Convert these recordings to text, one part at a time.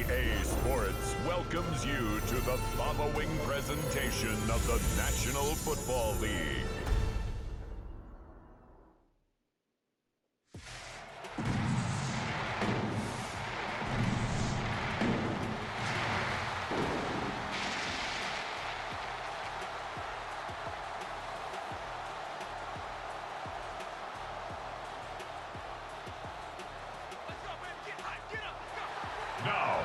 EA Sports welcomes you to the following presentation of the National Football League. Now,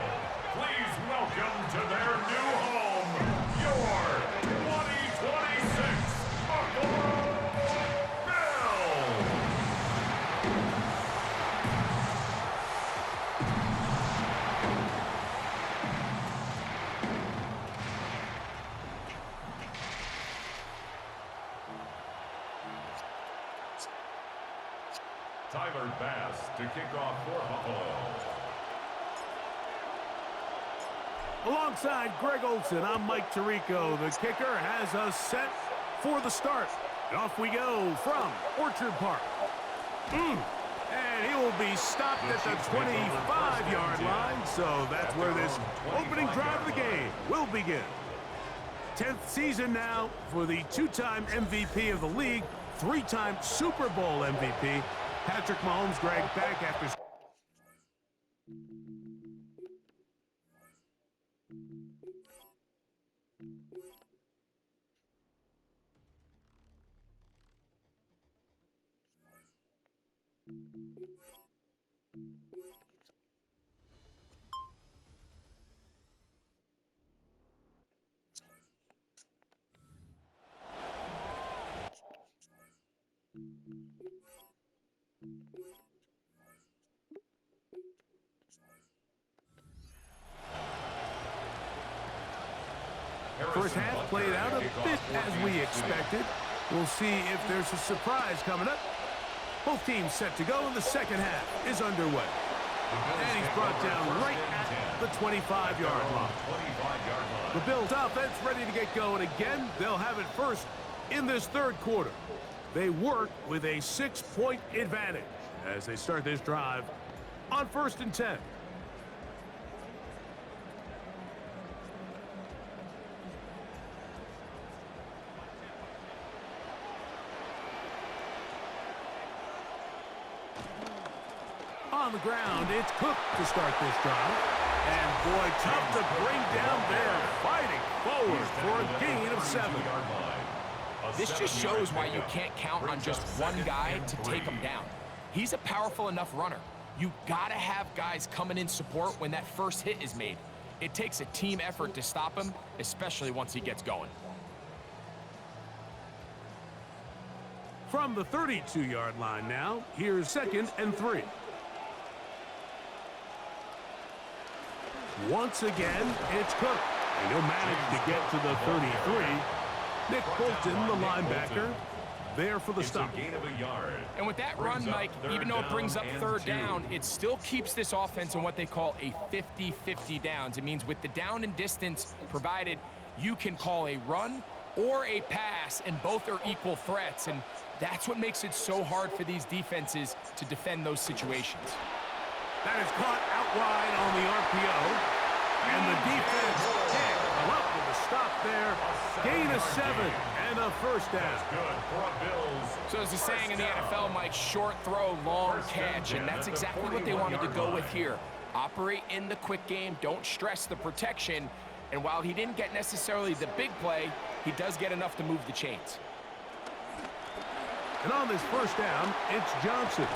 please welcome to their new home, your 2026 Buffalo Bills! Tyler Bass to kick off for Buffalo. Alongside Greg Olson, I'm Mike Tirico. The kicker has us set for the start. And off we go from Orchard Park. And he will be stopped at the 25-yard line, so that's where this opening drive of the game will begin. 10th season now for the two-time MVP of the league, three-time Super Bowl MVP, Patrick Mahomes. Greg, back after... First half played out a bit as we expected. We'll see if there's a surprise coming up. Both teams set to go, and the second half is underway. And he's brought down right at the 25-yard line. The Bills offense ready to get going again. They'll have it first in this third quarter. They work with a 6-point advantage as they start this drive on 1st and 10. On the ground, it's Cook to start this drive. And boy, tough to bring down there, fighting forward for a gain of 7. This just shows why you can't count on just one guy to take him down. He's a powerful enough runner. You gotta have guys coming in support when that first hit is made. It takes a team effort to stop him, especially once he gets going. From the 32-yard line now, here's 2nd and 3. Once again, it's Cook. And he'll manage to get to the 33. Nick Bolton, the linebacker, there for the stop. Gain of a yard. And with that run, Mike, even though it brings up 3rd down, it still keeps this offense in what they call a 50-50 downs. It means with the down and distance provided, you can call a run or a pass, and both are equal threats. And that's what makes it so hard for these defenses to defend those situations. That is caught out wide on the RPO. And the defense can't come up with a stop there. Gain of 7 and a first down. Good for a Bills. So as the saying in the NFL, Mike, short throw, long catch. And that's exactly what they wanted to go with here. Operate in the quick game. Don't stress the protection. And while he didn't get necessarily the big play, he does get enough to move the chains. And on this first down, it's Johnson.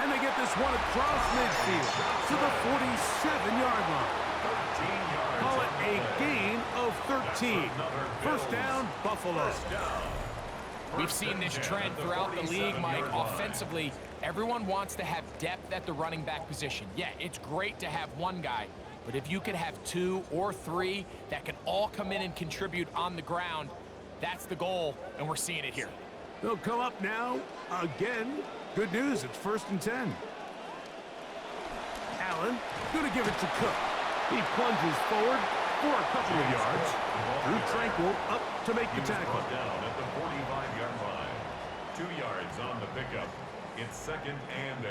And they get this one across midfield to the 47-yard line. Call it a gain of 13. First down, Buffalo. We've seen this trend throughout the league, Mike. Offensively, everyone wants to have depth at the running back position. Yeah, it's great to have one guy, but if you could have 2 or 3 that can all come in and contribute on the ground, that's the goal, and we're seeing it here. They'll come up now again. Good news, it's 1st and 10. Allen going to give it to Cook. He plunges forward for a couple of yards. Drew Tranquil up to make the tackle. Down at the 45-yard line. 2 yards on the pickup. It's 2nd and 8.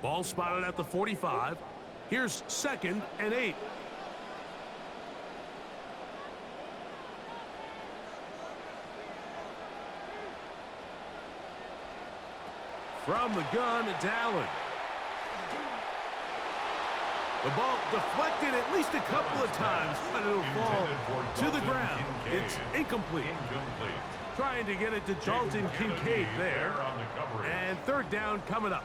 Ball spotted at the 45. Here's 2nd and 8. From the gun, it's Allen. The ball deflected at least a couple of times, but it'll fall to the ground. It's incomplete. Trying to get it to Dalton Kincaid there. And 3rd down coming up.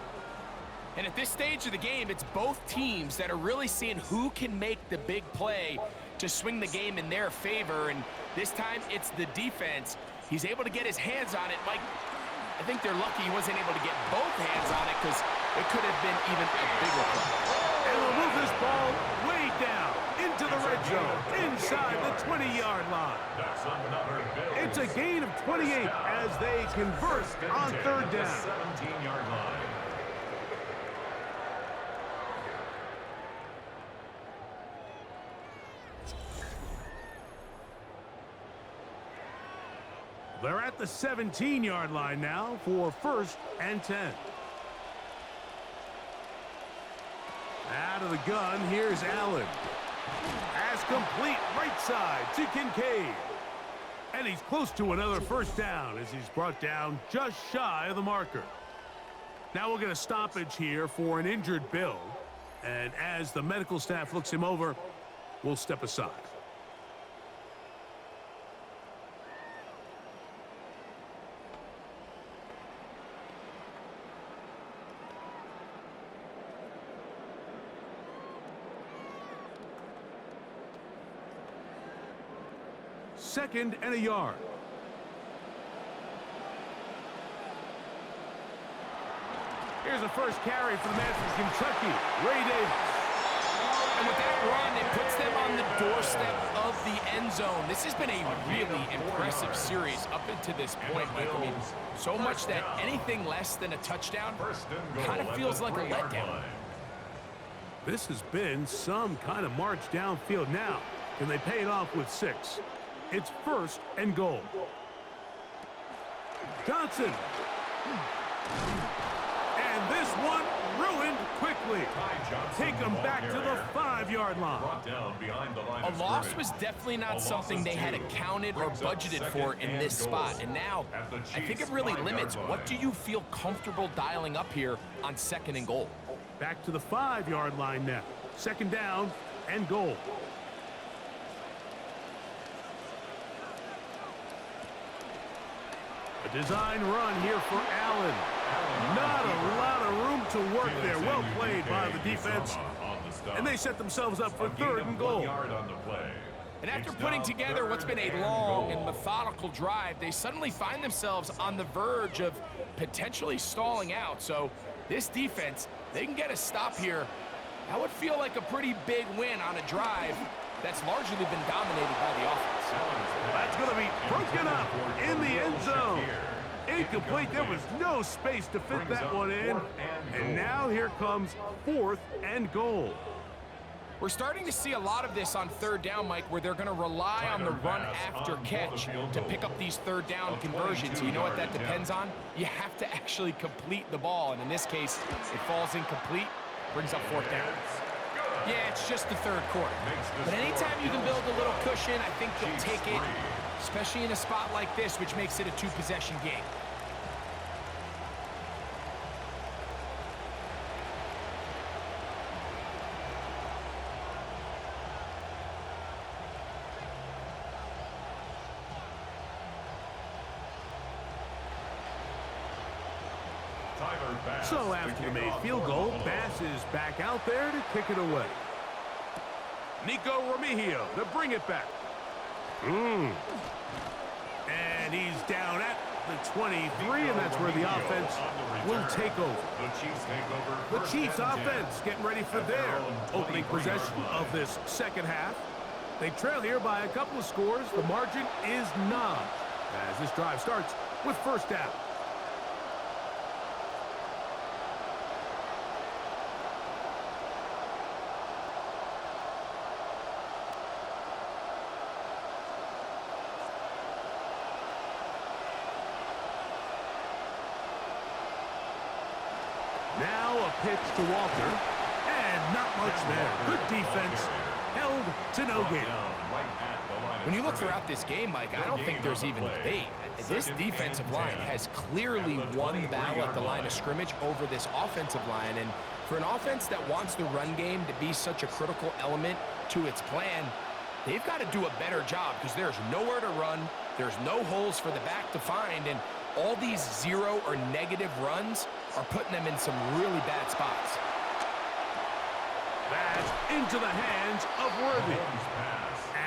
And at this stage of the game, it's both teams that are really seeing who can make the big play to swing the game in their favor. And this time, it's the defense. He's able to get his hands on it. Mike, I think they're lucky he wasn't able to get both hands on it because it could have been even a bigger play. And we'll move this ball way down into the red zone, inside the 20-yard line. It's a gain of 28 as they convert on 3rd down. 17-yard line. They're at the 17-yard line now for 1st and 10. Out of the gun, here's Allen. Pass complete, right side to Kincaid. And he's close to another 1st down as he's brought down just shy of the marker. Now we'll get a stoppage here for an injured Bill. And as the medical staff looks him over, we'll step aside. Second and a yard. Here's the first carry for the man from Kentucky, Ray Davis. And with that run, it puts them on the doorstep of the end zone. This has been a really impressive series up until this point, Mike. I mean, so much that anything less than a touchdown kind of feels like a letdown. This has been some kind of march downfield now. Can they pay it off with 6? It's 1st and goal. Johnson. And this one ruined quickly. Take them back to the 5-yard line. A loss was definitely not something they had accounted or budgeted for in this spot. And now, I think it really limits what do you feel comfortable dialing up here on 2nd and goal. Back to the 5-yard line now. 2nd down and goal. A design run here for Allen. Not a lot of room to work there. Well played by the defense. And they set themselves up for 3rd and goal. And after putting together what's been a long and methodical drive, they suddenly find themselves on the verge of potentially stalling out. So this defense, they can get a stop here. That would feel like a pretty big win on a drive that's largely been dominated by the offense. That's going to be broken up in the end zone. Incomplete. There was no space to fit that one in. And now here comes 4th and goal. We're starting to see a lot of this on 3rd down, Mike, where they're going to rely on the run after catch to pick up these 3rd down conversions. You know what that depends on? You have to actually complete the ball. And in this case, it falls incomplete, brings up 4th down. Yeah, it's just the 3rd quarter. But anytime you can build a little cushion, I think they'll take it, especially in a spot like this, which makes it a 2-possession game. So after the made field goal, Bass is back out there to kick it away. Nico Remigio to bring it back. And he's down at the 23, and that's where the offense will take over. The Chiefs offense getting ready for their opening possession of this 2nd half. They trail here by a couple of scores. The margin is 9 as this drive starts with 1st down. Now a pitch to Walter. And not much there. Good defense. Held to no gain. When you look throughout this game, Mike, I don't think there's even debate. This defensive line has clearly won the battle at the line of scrimmage over this offensive line. And for an offense that wants the run game to be such a critical element to its plan, they've got to do a better job because there's nowhere to run. There's no holes for the back to find. And all these zero or negative runs are putting them in some really bad spots. That's into the hands of Worthy.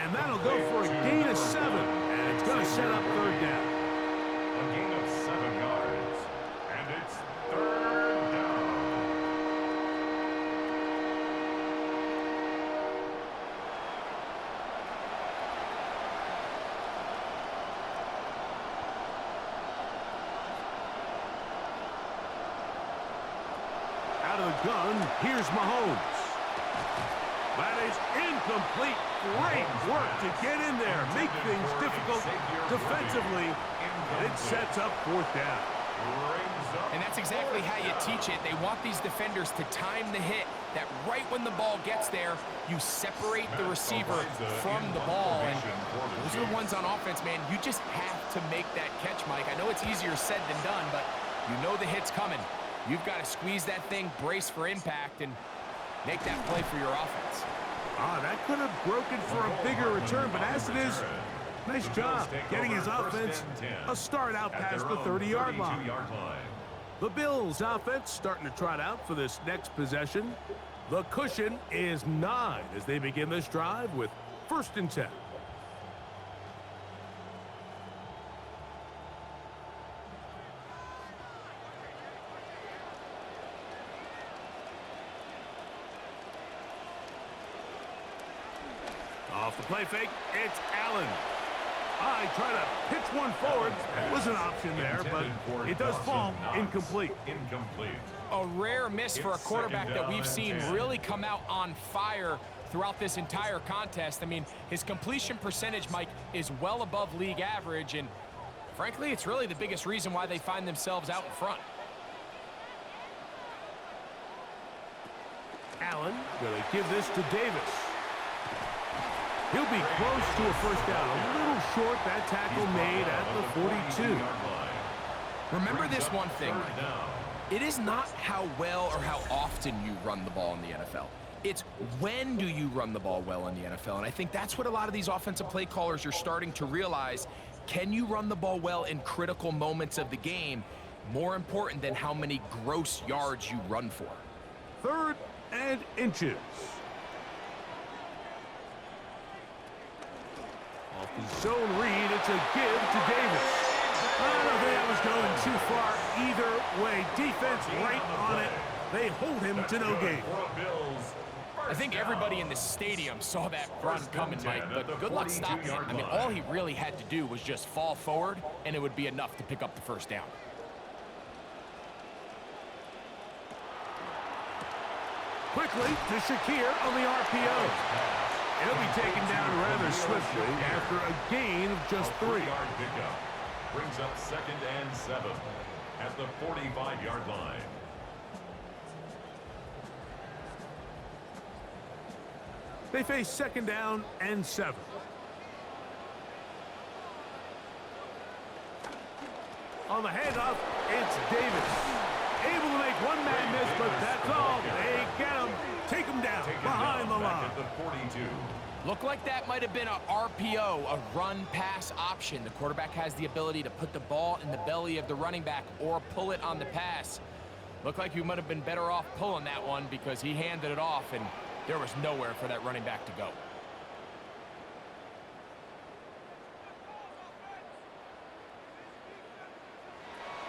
And that'll go for a gain of 7. And it's going to set up third down. A gain of 7 yards. And it's third down. Out of the gun, here's Mahomes. That is incomplete. Great work to get in there, make things difficult defensively, and it sets up fourth down. And that's exactly how you teach it. They want these defenders to time the hit, that right when the ball gets there, you separate the receiver from the ball. And those are the ones on offense, man. You just have to make that catch, Mike. I know it's easier said than done, but you know the hit's coming. You've got to squeeze that thing, brace for impact, and make that play for your offense. That could have broken for a bigger return, but as it is, nice job getting his offense a start out past the 30-yard line. The Bills' offense starting to trot out for this next possession. The cushion is 9 as they begin this drive with 1st and 10. Off the play fake, it's Allen. I try to pitch one forward. That was an option there, but it does fall incomplete. A rare miss for a quarterback that we've seen really come out on fire throughout this entire contest. I mean, his completion percentage, Mike, is well above league average, and frankly, it's really the biggest reason why they find themselves out in front. Allen going to give this to Davis. He'll be close to a first down. A little short, that tackle made at the 42. Remember this one thing, it is not how well or how often you run the ball in the NFL. It's when do you run the ball well in the NFL, and I think that's what a lot of these offensive play callers are starting to realize. Can you run the ball well in critical moments of the game? More important than how many gross yards you run for. 3rd and inches. Off the zone read, it's a give to Davis. I don't think that was going too far either way. Defense right on it. They hold him to no gain. I think everybody in the stadium saw that run coming, Mike, but good luck stopping it. I mean, all he really had to do was just fall forward, and it would be enough to pick up the first down. Quickly to Shakir on the RPO. He'll be taken down rather swiftly after a gain of just 3. Brings up 2nd and 7 at the 45-yard line. They face 2nd down and 7. On the handoff, it's Davis. Able to make one man miss, but that's all. They get him, take him down behind the line. At the 42. Looked like that might have been a RPO, a run-pass option. The quarterback has the ability to put the ball in the belly of the running back or pull it on the pass. Looked like you might have been better off pulling that one because he handed it off, and there was nowhere for that running back to go.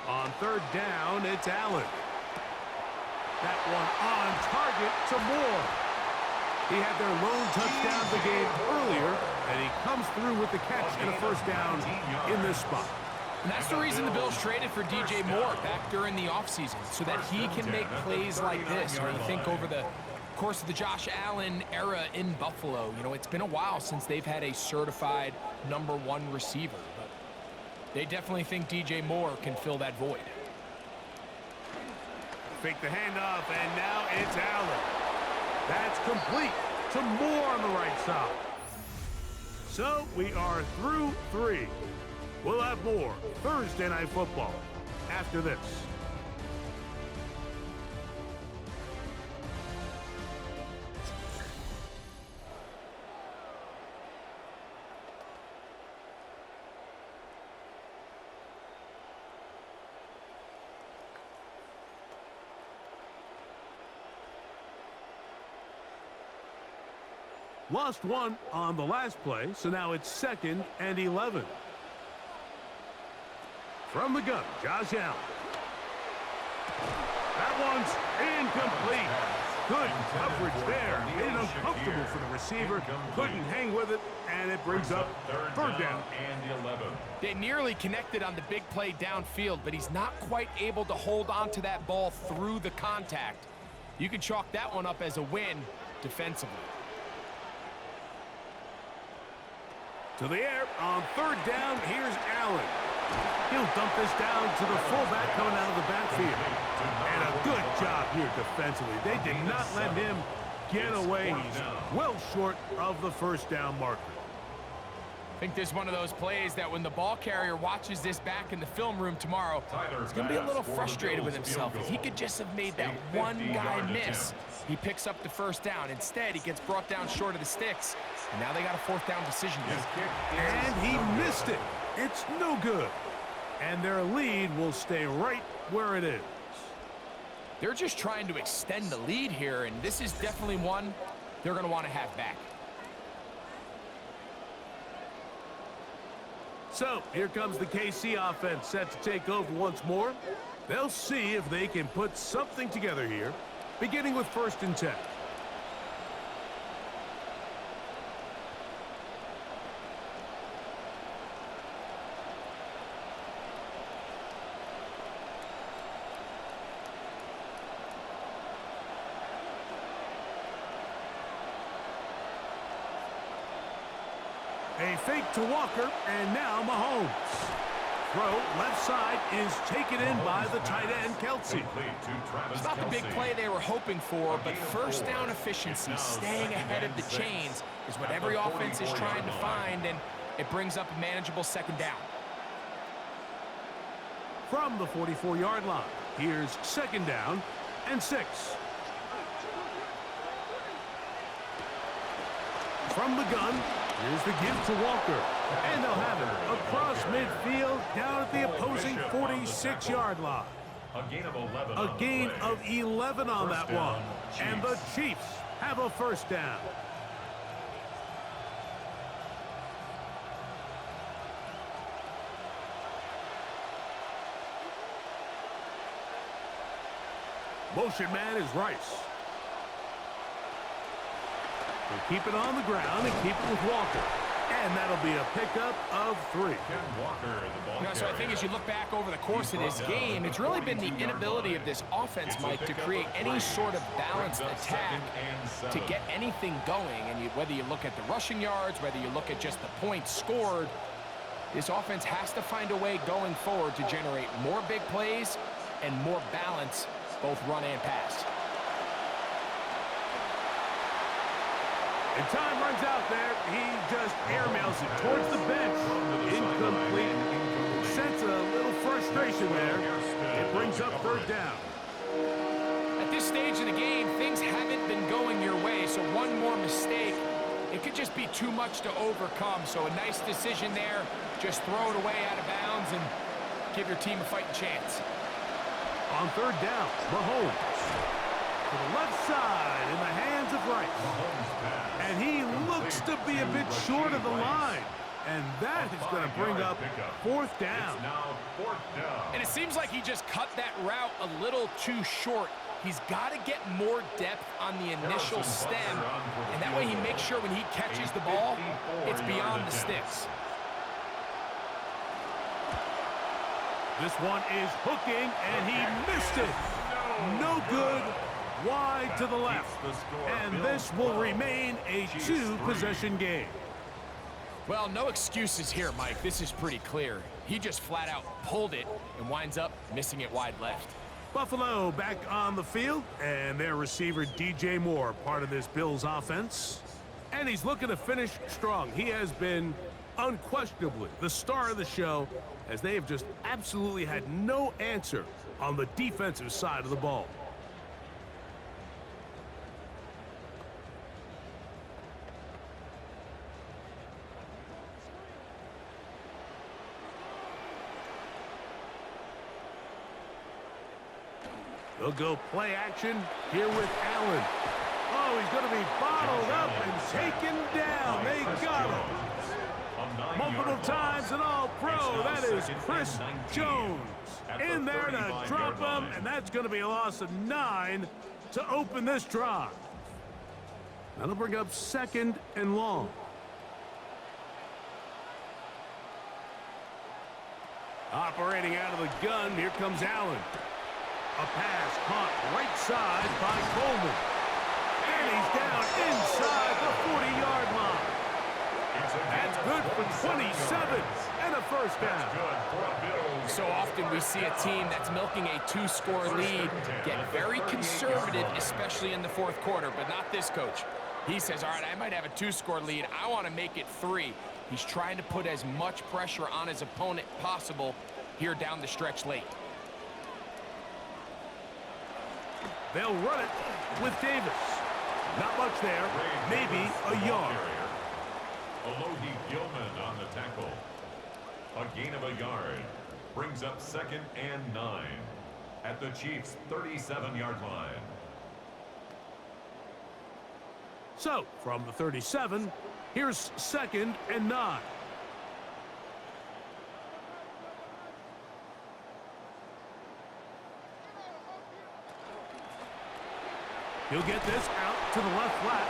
On 3rd down, it's Allen. That one on target to Moore. He had their lone touchdown of the game earlier, and he comes through with the catch and a first down in this spot. And that's the reason the Bills traded for DJ Moore back during the offseason, so that he can make plays like this. When you think over the course of the Josh Allen era in Buffalo, you know, it's been a while since they've had a certified #1 receiver. But they definitely think DJ Moore can fill that void. Fake the handoff, and now it's Allen. That's complete to Moore on the right side. So we are through 3. We'll have more Thursday Night Football after this. Lost 1 on the last play, so now it's 2nd and 11. From the gun, Josh Allen. That one's incomplete. Good coverage there. Made it uncomfortable for the receiver. Couldn't hang with it, and it brings up 3rd down. They nearly connected on the big play downfield, but he's not quite able to hold on to that ball through the contact. You can chalk that one up as a win defensively. To the air on 3rd down, here's Allen. He'll dump this down to the fullback coming out of the backfield. And a good job here defensively. They did not let him get away. He's well short of the 1st down marker. I think this is one of those plays that when the ball carrier watches this back in the film room tomorrow, he's going to be a little frustrated with himself. If he could just have made that one guy miss, he picks up the 1st down. Instead, he gets brought down short of the sticks, and now they got a 4th down decision here. And he missed it. It's no good. And their lead will stay right where it is. They're just trying to extend the lead here, and this is definitely one they're going to want to have back. So, here comes the KC offense set to take over once more. They'll see if they can put something together here, beginning with 1st and 10. A fake to Walker, and now Mahomes. Throw left side is taken in by the tight end, Kelsey. It's not the big play they were hoping for, but 1st down efficiency, staying ahead of the chains, is what every offense is trying to find, and it brings up a manageable 2nd down. From the 44-yard line, here's 2nd down and 6. From the gun, here's the give to Walker. And they'll have it across midfield down at the opposing 46-yard line. A gain of 11 on that one. And the Chiefs have a 1st down. Motion man is Rice. They'll keep it on the ground and keep it with Walker. And that'll be a pickup of 3. So I think as you look back over the course of this game, it's really been the inability of this offense, Mike, to create any sort of balanced attack to get anything going. And whether you look at the rushing yards, whether you look at just the points scored, this offense has to find a way going forward to generate more big plays and more balance, both run and pass. And time runs out there. He just airmails it towards the bench. Incomplete. Sense a little frustration there. It brings up 3rd down. At this stage of the game, things haven't been going your way, so one more mistake, it could just be too much to overcome. So a nice decision there. Just throw it away out of bounds and give your team a fighting chance. On 3rd down, Mahomes. To the left side in the hands of Rice. And he looks to be a bit short of the line. And that is going to bring up 4th down. And it seems like he just cut that route a little too short. He's got to get more depth on the initial stem. And that way he makes sure when he catches the ball, it's beyond the sticks. This one is hooking, and he missed it. No good. Wide to the left. And this will remain a 2-possession game. Well, no excuses here, Mike. This is pretty clear. He just flat out pulled it and winds up missing it wide left. Buffalo back on the field, and their receiver DJ Moore, part of this Bills offense. And he's looking to finish strong. He has been unquestionably the star of the show, as they have just absolutely had no answer on the defensive side of the ball. They'll go play action here with Allen. Oh, he's going to be bottled up and taken down. They got him. Multiple times an all-pro. That is Chris Jones in there to drop him, and that's going to be a loss of 9 to open this drive. That'll bring up 2nd and long. Operating out of the gun, here comes Allen. A pass caught right side by Coleman. And he's down inside the 40-yard line. That's good for 27 and a first down. So often we see a team that's milking a 2-score lead get very conservative, especially in the 4th quarter, but not this coach. He says, all right, I might have a 2-score lead. I want to make it 3. He's trying to put as much pressure on his opponent possible here down the stretch late. They'll run it with Davis. Not much there. Maybe a yard. Alohi Gilman on the tackle. A gain of a yard. Brings up 2nd and 9 at the Chiefs' 37-yard line. So, from the 37, here's 2nd and 9. He'll get this out to the left flat.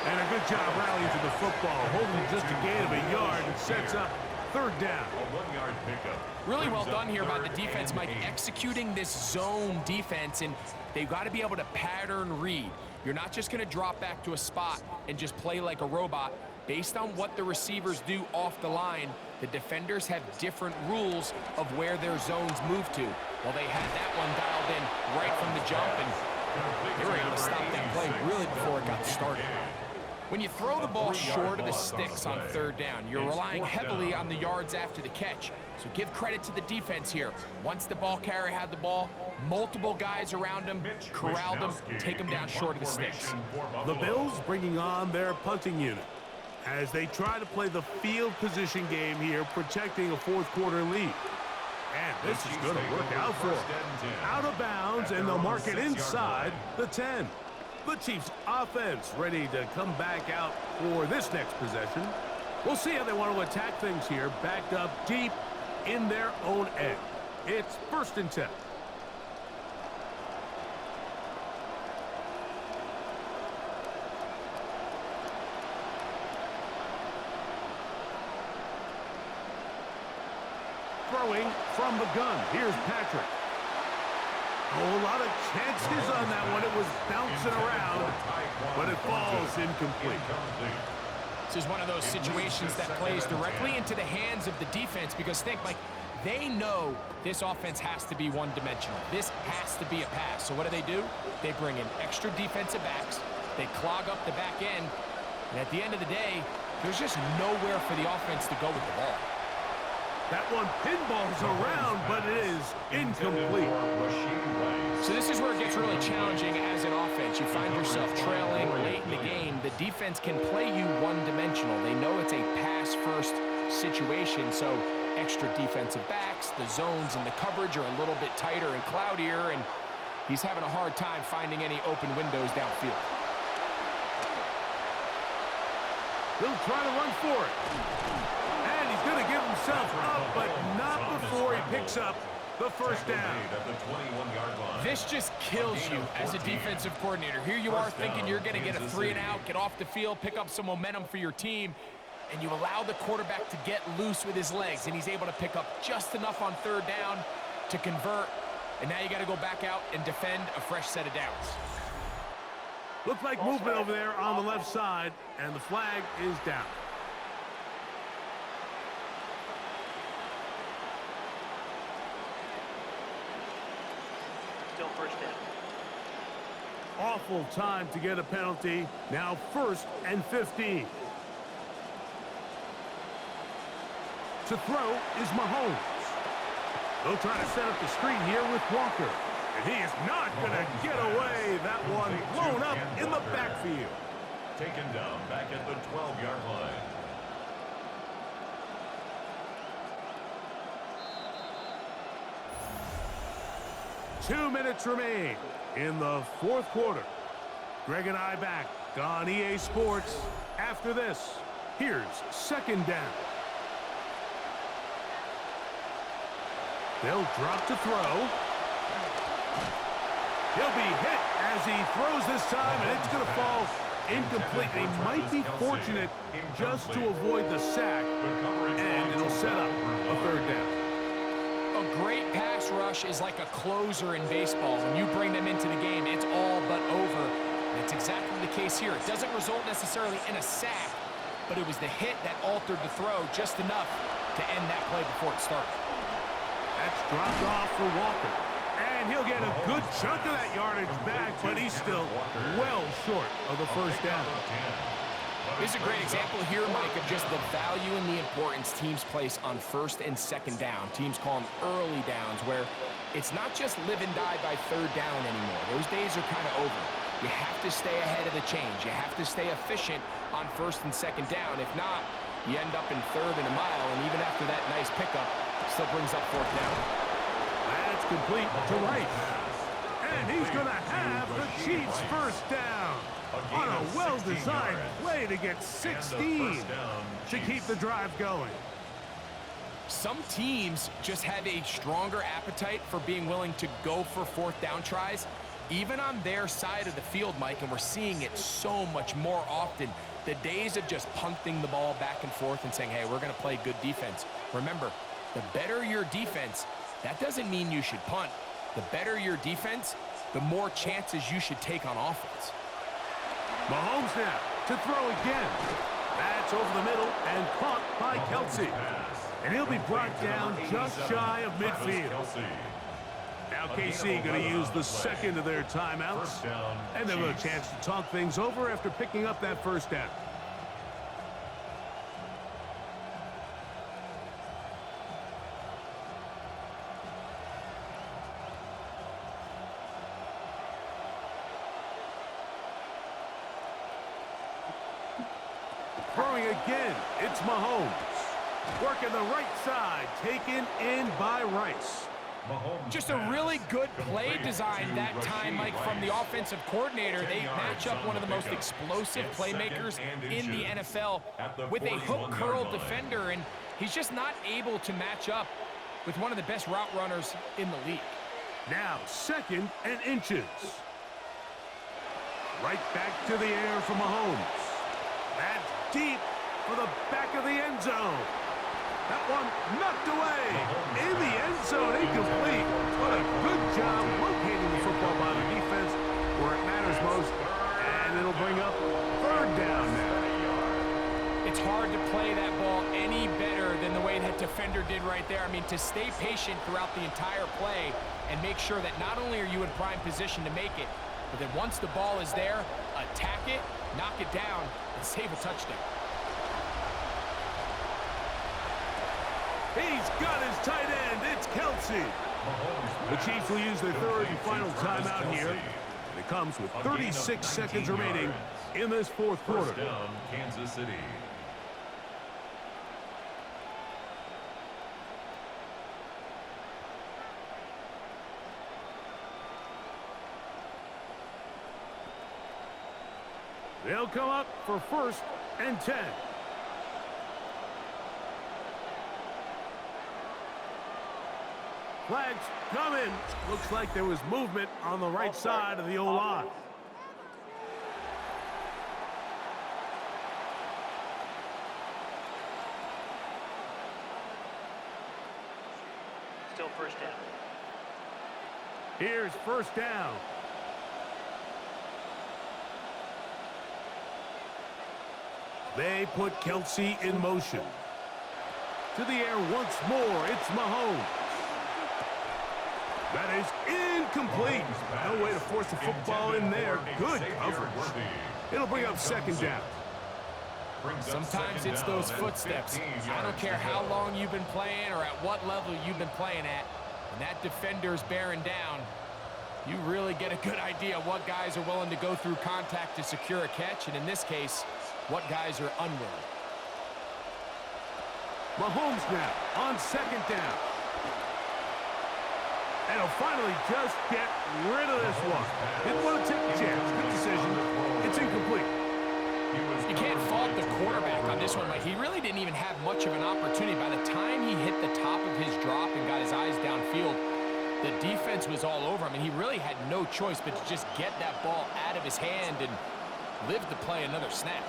And a good job rallying to the football, holding just a gain of a yard and sets up 3rd down. A 1-yard pickup. Really well done here by the defense, Mike, executing this zone defense, and they've got to be able to pattern read. You're not just going to drop back to a spot and just play like a robot. Based on what the receivers do off the line, the defenders have different rules of where their zones move to. Well, they had that one dialed in right from the jump, and they were able to stop that play really before it got started. When you throw the ball short of the sticks on 3rd down, you're relying heavily on the yards after the catch. So give credit to the defense here. Once the ball carrier had the ball, multiple guys around him, corralled him, take him down short of the sticks. The Bills bringing on their punting unit as they try to play the field position game here, protecting a 4th quarter lead. And this is going to work out for them. Out of bounds, and they'll mark it inside the 10. The Chiefs offense ready to come back out for this next possession. We'll see how they want to attack things here, backed up deep in their own end. It's 1st and 10. Throwing from the gun. Here's Patrick. A whole lot of chances on that one. It was bouncing around, but it falls incomplete. This is one of those situations that plays directly into the hands of the defense, because think, like, they know this offense has to be one-dimensional. This has to be a pass. So what do? They bring in extra defensive backs. They clog up the back end. And at the end of the day, there's just nowhere for the offense to go with the ball. That one pinballs around, but it is incomplete. So this is where it gets really challenging as an offense. You find yourself trailing late in the game. The defense can play you one-dimensional. They know it's a pass-first situation, so extra defensive backs, the zones and the coverage are a little bit tighter and cloudier, and he's having a hard time finding any open windows downfield. He'll try to run for it. And he's going to give himself up, but not before he picks up the 1st down. This just kills you as a defensive coordinator. Here you are thinking you're going to get a 3-and-out, get off the field, pick up some momentum for your team, and you allow the quarterback to get loose with his legs, and he's able to pick up just enough on 3rd down to convert, and now you got to go back out and defend a fresh set of downs. Looks like movement over there on the left side, and the flag is down. Still first down. Awful time to get a penalty. Now 1st and 15. To throw is Mahomes. They'll try to set up the screen here with Walker. And he is not going to get away. That one blown up in the backfield. Taken down back at the 12-yard line. Two minutes remain in the 4th quarter. Greg and I back on EA Sports. After this, here's 2nd down. They'll drop to throw. He'll be hit as he throws this time, and it's going to fall incomplete. He might be fortunate just to avoid the sack, and it'll set up a 3rd down. A great pass rush is like a closer in baseball. When you bring them into the game, it's all but over. And it's exactly the case here. It doesn't result necessarily in a sack, but it was the hit that altered the throw just enough to end that play before it started. That's dropped off for Walker. And he'll get a good chunk of that yardage back, but he's still well short of the 1st down. This is a great example here, Mike, of just the value and the importance teams place on 1st and 2nd down. Teams call them early downs, where it's not just live and die by 3rd down anymore. Those days are kind of over. You have to stay ahead of the change. You have to stay efficient on 1st and 2nd down. If not, you end up in 3rd and a mile, and even after that nice pickup, still brings up 4th down. That's complete to Rice. And he's going to have the Chiefs' 1st down on a well-designed play to get 16 to keep the drive going. Some teams just have a stronger appetite for being willing to go for 4th down tries, even on their side of the field, Mike, and we're seeing it so much more often. The days of just punting the ball back and forth and saying, hey, we're going to play good defense. Remember, the better your defense, that doesn't mean you should punt. The better your defense, the more chances you should take on offense. Mahomes now to throw again. That's over the middle and caught by Kelsey. And he'll be brought down just shy of midfield. Now KC going to use the 2nd of their timeouts. And they'll have a chance to talk things over after picking up that 1st down. Throwing again, it's Mahomes. Working the right side, taken in by Rice. Just a really good play design that time, Mike, from the offensive coordinator. They match up one of the most explosive playmakers in the NFL with a hook curl defender, and he's just not able to match up with one of the best route runners in the league. Now 2nd and inches. Right back to the air for Mahomes. That's deep for the back of the end zone. That one knocked away in the end zone, incomplete. What a good job locating the football by the defense where it matters most. And it'll bring up 3rd down now. It's hard to play that ball any better than the way that defender did right there. I mean, to stay patient throughout the entire play and make sure that not only are you in prime position to make it, but then once the ball is there, attack it, knock it down, and save a touchdown. He's got his tight end. It's Kelsey. The Chiefs will use their 3rd and final timeout here. And it comes with 36 seconds remaining in this 4th quarter. First down, Kansas City. They'll come up for 1st and 10. Flags coming. Looks like there was movement on the right side of the O-line. Still 1st down. Here's 1st down. They put Kelsey in motion. To the air once more, it's Mahomes. That is incomplete. No way to force the football in there. Good coverage. It'll bring up second down. Sometimes it's those footsteps. I don't care how long you've been playing or at what level you've been playing at. When that defender's bearing down, you really get a good idea what guys are willing to go through contact to secure a catch, and in this case, what guys are unwilling. Mahomes now on second down. And he'll finally just get rid of this one. Didn't want to take a chance. Good decision. It's incomplete. You can't fault the quarterback on this one, Mike. He really didn't even have much of an opportunity. By the time he hit the top of his drop and got his eyes downfield, the defense was all over him, and he really had no choice but to just get that ball out of his hand and live to play another snap.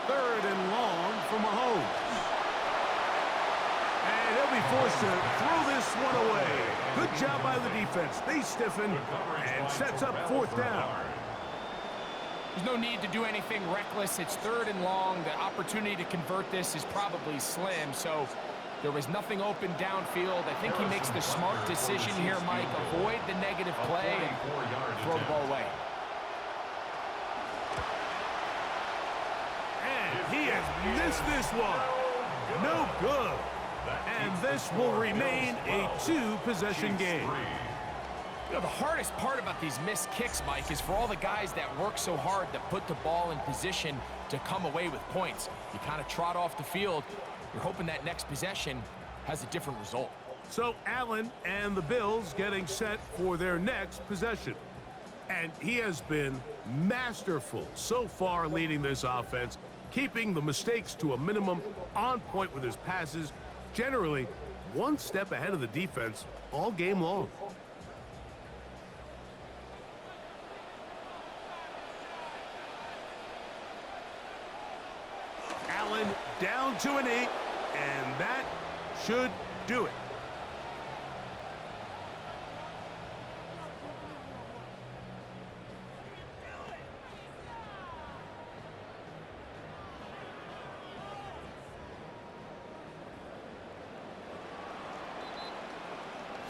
Third and long for Mahomes. And he'll be forced to throw this one away. Good job by the defense. They stiffen and sets up fourth down. There's no need to do anything reckless. It's third and long. The opportunity to convert this is probably slim, so there was nothing open downfield. I think he makes the smart decision here, Mike. Avoid the negative play and throw the ball away. And he has missed this one. No good. And this will remain a two-possession game. You know, the hardest part about these missed kicks, Mike, is for all the guys that work so hard to put the ball in position to come away with points. You kind of trot off the field. You're hoping that next possession has a different result. So Allen and the Bills getting set for their next possession. And he has been masterful so far leading this offense, keeping the mistakes to a minimum, on point with his passes, generally one step ahead of the defense all game long. Allen down to an 8, and that should do it.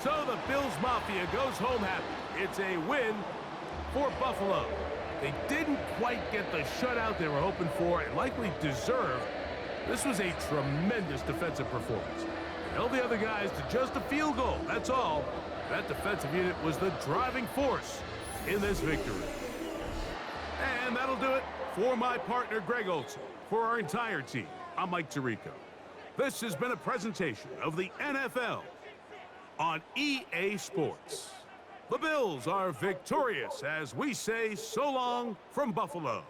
So the Bills Mafia goes home happy. It's a win for Buffalo. They didn't quite get the shutout they were hoping for and likely deserved. This was a tremendous defensive performance. They held the other guys to just a field goal, that's all. That defensive unit was the driving force in this victory. And that'll do it for my partner, Greg Olson. For our entire team, I'm Mike Tirico. This has been a presentation of the NFL on EA Sports. The Bills are victorious as we say so long from Buffalo.